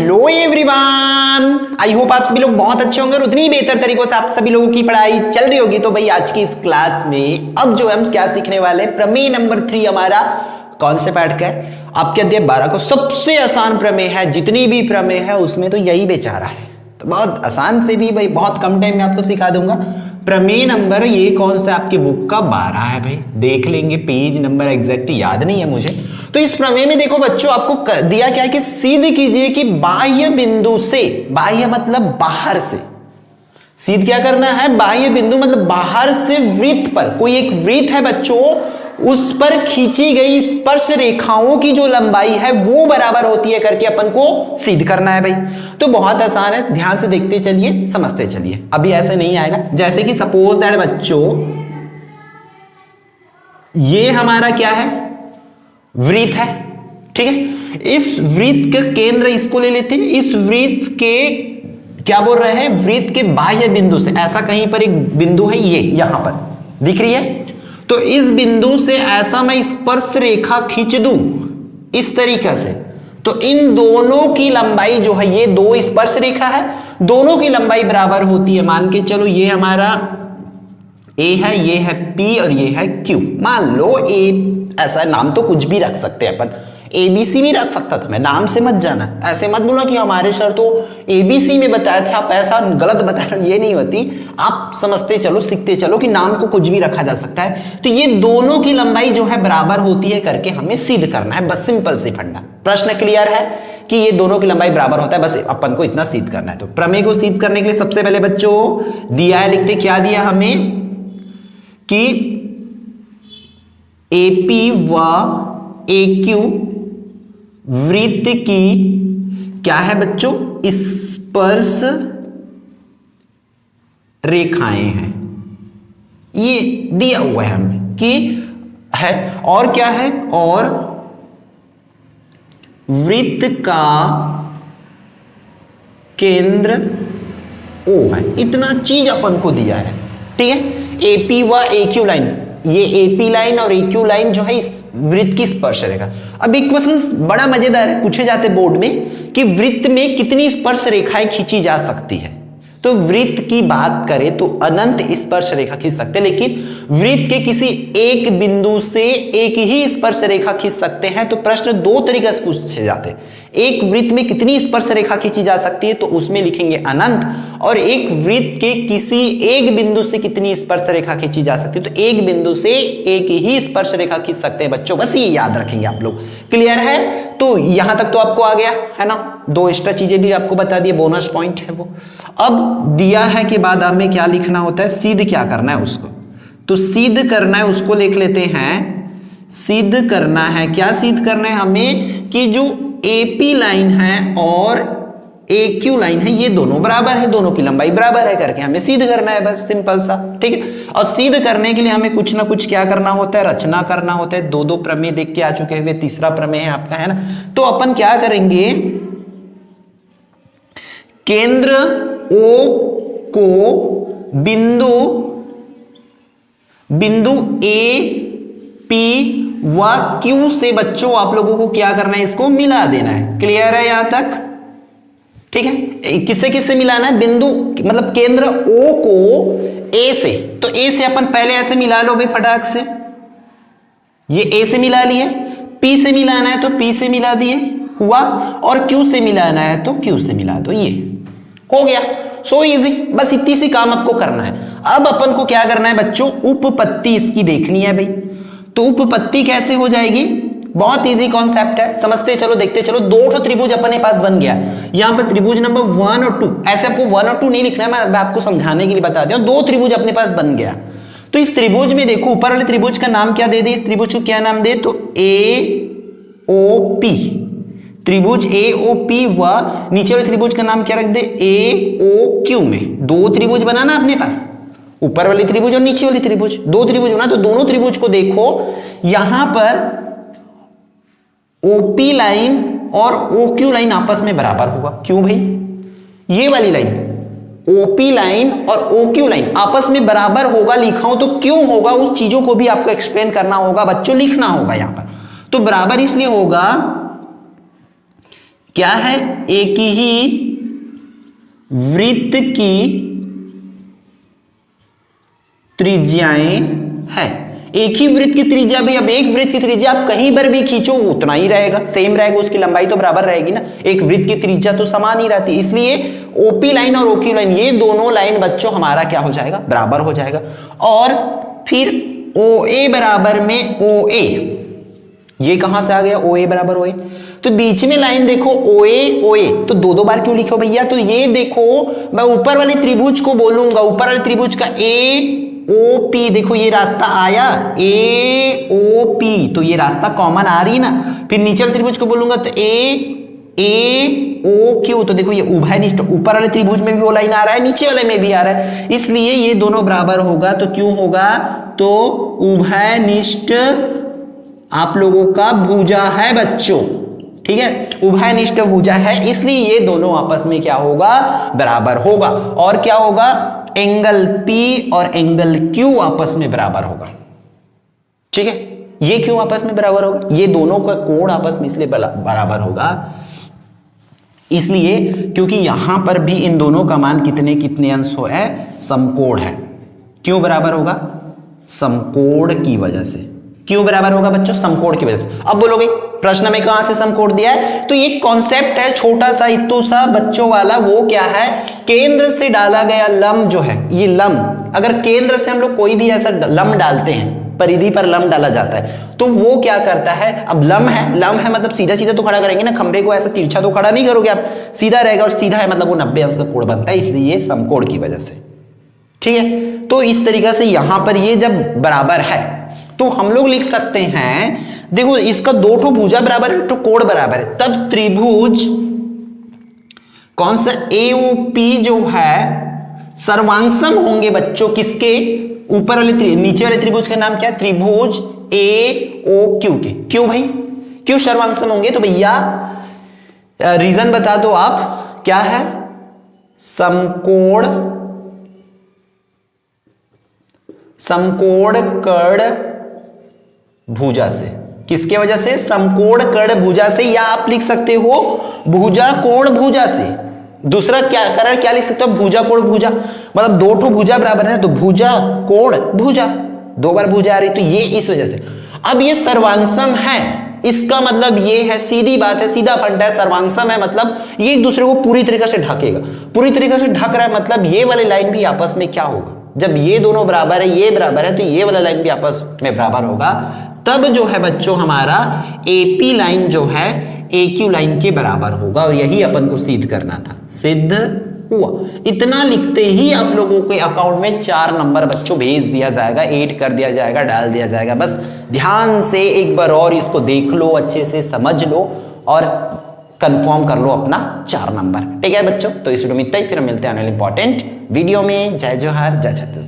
Hello everyone, I hope आप सभी लोग बहुत अच्छे होंगे और उतनी ही बेहतर तरीकों से आप सभी लोगों की पढ़ाई चल रही होगी। तो भाई आज की इस क्लास में अब जो हम क्या सीखने वाले, प्रमेय नंबर 3 हमारा कौन से पाठ का है? आपके अध्याय 12 को सबसे आसान प्रमेय है, जितनी भी प्रमेय है उसमें तो यही बेचारा है। तो बहुत आसान से भी भाई बहुत कम टाइम में आपको सिखा दूंगा। प्रमेय नंबर ये कौन सा आपकी बुक का 12 है भाई, देख लेंगे, पेज नंबर एग्जैक्ट याद नहीं है मुझे। तो इस प्रमेय में देखो बच्चों, आपको दिया क्या है कि सिद्ध कीजिए कि बाह्य बिंदु से, बाह्य मतलब बाहर से, सिद्ध क्या करना है, बाह्य बिंदु मतलब बाहर से वृत्त पर, कोई एक वृत्त है बच्चों, उस पर खींची गई स्पर्श रेखाओं की जो लंबाई है वो बराबर होती है करके अपन को सिद्ध करना है भाई। तो बहुत आसान है, ध्यान से देखते चलिए, समझते चलिए। अभी ऐसे नहीं आएगा, जैसे कि सपोज दैट बच्चों ये हमारा क्या है, वृत्त है, ठीक है। इस वृत्त का केंद्र इसको ले लेते हैं, इस वृत्त के क्या बोल रहे हैं, वृत्त के बाह्य बिंदु से ऐसा कहीं पर एक बिंदु है, ये यहां पर दिख रही है। तो इस बिंदु से ऐसा मैं स्पर्श रेखा खींच दूं इस तरीके से, तो इन दोनों की लंबाई जो है, ये दो स्पर्श रेखा है, दोनों की लंबाई बराबर होती है। मान के चलो ये हमारा ए है, ये है पी और ये है क्यू। मान लो ए, ऐसा नाम तो कुछ भी रख सकते हैं अपन, एबीसी भी रख सकता था मैं, नाम से मत जाना, ऐसे मत बोलो कि हमारे सर तो एबीसी में बताया था, आप ऐसा गलत बता रहे हो, ये नहीं होती। आप समझते चलो, सीखते चलो कि नाम को कुछ भी रखा जा सकता है। तो ये दोनों की लंबाई जो है बराबर होती है करके हमें सिद्ध करना है, बस सिंपल सी फंडा। प्रश्न क्लियर है कि ये दोनों की लंबाई बराबर होता है, बस अपन को इतना सिद्ध करना है। तो प्रमेय को सिद्ध करने के लिए सबसे पहले बच्चों दिया है, लिखते क्या दिया हमें कि एपी व एक्यू वृत्त की क्या है बच्चों, स्पर्श रेखाएं हैं, ये दिया हुआ है हमें कि है। और क्या है, और वृत्त का केंद्र O है, इतना चीज अपन को दिया है, ठीक है। एपी व एक्यू लाइन, ये एपी लाइन और एक्यू लाइन जो है इस वृत्त की स्पर्श रेखा। अब एक क्वेश्चन बड़ा मजेदार है, पूछे जाते बोर्ड में कि वृत्त में कितनी स्पर्श रेखाएं खींची जा सकती है। तो वृत्त की बात करें तो अनंत स्पर्श रेखा खींच सकते हैं, लेकिन वृत्त के किसी एक बिंदु से एक ही स्पर्श रेखा खींच सकते हैं। तो प्रश्न दो तरीके से पूछे जाते हैं, एक वृत्त में कितनी स्पर्श रेखा खींची जा सकती है तो उसमें लिखेंगे अनंत, और एक वृत्त के किसी एक बिंदु से कितनी स्पर्श रेखा खींची जा सकती है तो एक बिंदु से एक ही स्पर्श रेखा खींच सकते हैं बच्चों, बस ये याद रखेंगे आप लोग। क्लियर है? तो यहां तक तो आपको आ गया है ना, दो एक्स्ट्रा चीजें भी आपको बता दिए, बोनस पॉइंट है वो। अब दिया है के बाद हमें क्या लिखना होता है, सिद्ध क्या करना है उसको। तो सिद्ध करना है, उसको लिख लेते हैं, सिद्ध करना है, क्या सिद्ध करना है हमें कि जो एपी लाइन है और एक्यू लाइन है ये दोनों बराबर है, दोनों की लंबाई बराबर है करके हमें सिद्ध करना है, बस सिंपल सा, ठीक है। और सिद्ध करने के लिए हमें कुछ ना कुछ क्या करना होता है, रचना करना होता है। दो दो प्रमेय देख के आ चुके हुए, तीसरा प्रमेय है आपका, है ना। तो अपन क्या करेंगे, केंद्र O को बिंदु A, P व Q से बच्चों आप लोगों को क्या करना है, इसको मिला देना है। क्लियर है यहां तक? ठीक है। किससे किससे मिलाना है, बिंदु मतलब केंद्र O को A से, तो A से अपन पहले ऐसे मिला लो भाई फटाक से, ये A से मिला लिए, P से मिलाना है तो P से मिला दिए हुआ, और Q से मिलाना है तो Q से मिला दो, ये हो गया। सो इजी, बस इतनी सी काम आपको करना है। अब अपन को क्या करना है बच्चों, उपपत्ति इसकी देखनी है भाई। तो उपपत्ति कैसे हो जाएगी, बहुत इजी कॉन्सेप्ट है, समझते चलो, देखते चलो। दो ठो त्रिभुज अपने पास बन गया, यहां पर त्रिभुज नंबर 1 और 2, ऐसे आपको 1 और 2 नहीं लिखना है, मैं आपको समझाने के लिए बता दूं। दो त्रिभुज अपने पास बन गया, तो इस त्रिभुज में देखो, ऊपर वाले त्रिभुज का नाम क्या दे दे, इस त्रिभुज को क्या नाम दे, तो AOP, त्रिभुज AOP व नीचे वाले त्रिभुज का नाम क्या रख दे, AOQ। में दो त्रिभुज बनाना अपने पास, ऊपर वाली त्रिभुज और नीचे वाली त्रिभुज, दो त्रिभुज बना। तो दोनों त्रिभुज को देखो, यहां पर OP लाइन और OQ लाइन आपस में बराबर होगा। क्यों भाई, ये वाली लाइन OP लाइन और OQ लाइन आपस में बराबर होगा, लिखा हूं तो क्यों होगा, उस चीजों को भी आपको एक्सप्लेन करना होगा बच्चों, लिखना होगा यहां पर। तो बराबर इसलिए होगा क्या है, एक ही वृत्त की त्रिज्याएं है। एक ही वृत्त की त्रिज्या भी, अब एक वृत्त की त्रिज्या आप कहीं पर भी खींचो उतना ही रहेगा, सेम रहेगा, उसकी लंबाई तो बराबर रहेगी ना, एक वृत्त की त्रिज्या तो समान ही रहती है। इसलिए ओपी लाइन और ओक्यू लाइन, ये दोनों लाइन बच्चों हमारा क्या हो जाएगा, बराबर हो जाएगा। और फिर OA बराबर में OA, ये कहां से आ गया, OA बराबर OA, तो बीच में लाइन देखो OA OA, तो दो दो बार क्यों लिखो भैया, तो ये देखो मैं ऊपर वाले त्रिभुज को बोलूंगा, ऊपर वाले त्रिभुज का AOP, देखो ये रास्ता आया AOP, तो ये रास्ता कॉमन आ रही ना, फिर नीचे वाले त्रिभुज को बोलूंगा तो AOQ, तो देखो ये उभयनिष्ठ, ऊपर वाले त्रिभुज में भी वो लाइन आ रहा है, नीचे वाले में भी आ रहा है, इसलिए ये दोनों बराबर होगा, तो क्यों होगा, तो उभयनिष्ठ आप लोगों का भुजा है बच्चों, ठीक है, उभयनिष्ठ भुजा है, इसलिए ये दोनों आपस में क्या होगा, बराबर होगा। और क्या होगा, एंगल P और एंगल Q आपस में बराबर होगा, ठीक है। ये क्यों आपस में बराबर होगा, ये दोनों का कोण आपस में इसलिए बराबर होगा, इसलिए क्योंकि यहां पर भी इन दोनों का मान कितने कितने अंश है, समकोण है। क्यों बराबर होगा, समकोण की वजह से। क्यों बराबर होगा बच्चों, समकोण की वजह से। अब बोलोगे प्रश्न में कहां से समकोण दिया है, तो ये कॉन्सेप्ट है छोटा सा इत्तू सा बच्चों वाला, वो क्या है, केंद्र से डाला गया लंब जो है, ये लंब, अगर केंद्र से हम लोग कोई भी ऐसा लंब डालते हैं, परिधि पर लंब डाला जाता है, तो वो क्या करता है, अब लंब है मतलब सीधा सीधा तो खड़ा करेंगे ना, खंभे को ऐसा तिरछा तो खड़ा नहीं करोगे आप, सीधा रहेगा, और सीधा है मतलब वो 90 अंश का कोण बनता है, इसलिए ये समकोण की वजह से, ठीक है। तो इस तरीके से यहां पर ये जब बराबर है तो हम लोग लिख सकते हैं, देखो इसका दो ठो भुजा बराबर है, एक ठो कोण बराबर है, तब त्रिभुज कौन सा, AOP जो है सर्वांगसम होंगे बच्चों किसके, ऊपर वाले नीचे वाले त्रिभुज का नाम क्या है, त्रिभुज AOQ के। क्यों भाई, क्यों सर्वांगसम होंगे, तो भैया रीजन बता दो आप, क्या है, समकोण कर्ण भुजा से, किसके वजह से, समकोण कर्ण भुजा से, या आप लिख सकते हो भुजा कोण भुजा से। दूसरा क्या कारण क्या लिख सकते हो, भुजा कोण भुजा, मतलब दो ठो भुजा बराबर है, तो भुजा कोण भुजा, दो बार भुजा आ रही, तो ये इस वजह से। अब ये सर्वांगसम है, इसका मतलब ये है, सीधी बात है, सीधा फंडा है, सर्वांगसम है मतलब ये एक दूसरे को पूरी तरीके से ढकेगा, पूरी तरीके से ढक रहा है, मतलब ये वाली लाइन भी आपस में क्या होगा, जब ये दोनों बराबर है, ये बराबर है, तो ये वाला लाइन भी आपस में बराबर होगा, तब जो है बच्चों हमारा AP लाइन जो है AQ लाइन के बराबर होगा, और यही अपन को सिद्ध करना था, सिद्ध हुआ। इतना लिखते ही आप लोगों के अकाउंट में 4 नंबर बच्चों भेज दिया जाएगा, 8 कर दिया जाएगा, डाल दिया जाएगा। बस ध्यान से एक बार और इसको देख लो, अच्छे से समझ लो और कंफर्म कर लो अपना 4 नंबर, ठीक है बच्चों। तो इस वीडियो में इतना ही, फिर मिलते हैं अगले इंपॉर्टेंट वीडियो में। जय जोहार, जय छत्तीसगढ़।